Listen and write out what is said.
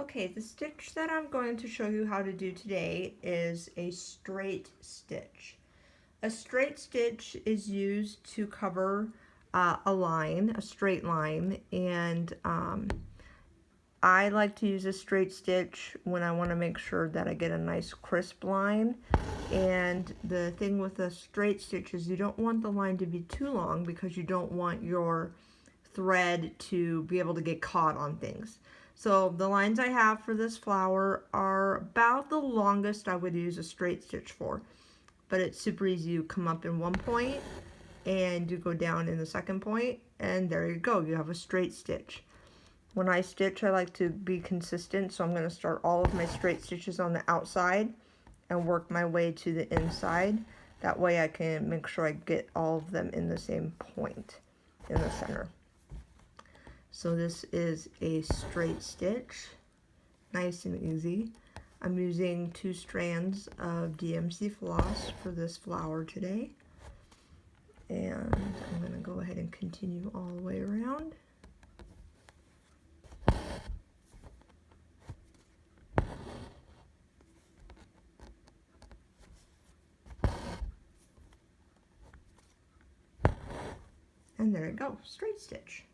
Okay, the stitch that I'm going to show you how to do today is a straight stitch. A straight stitch is used to cover a line, a straight line, and I like to use a straight stitch when I want to make sure that I get a nice crisp line. And the thing with a straight stitch is you don't want the line to be too long because you don't want your thread to be able to get caught on things. So the lines I have for this flower are about the longest I would use a straight stitch for, but it's super easy. You come up in one point and you go down in the second point, and there you go, you have a straight stitch. When I stitch, I like to be consistent, so I'm going to start all of my straight stitches on the outside and work my way to the inside. That way I can make sure I get all of them in the same point in the center. So this is a straight stitch, nice and easy. I'm using 2 strands of DMC floss for this flower today. And I'm going to go ahead and continue all the way around. And there you go, straight stitch.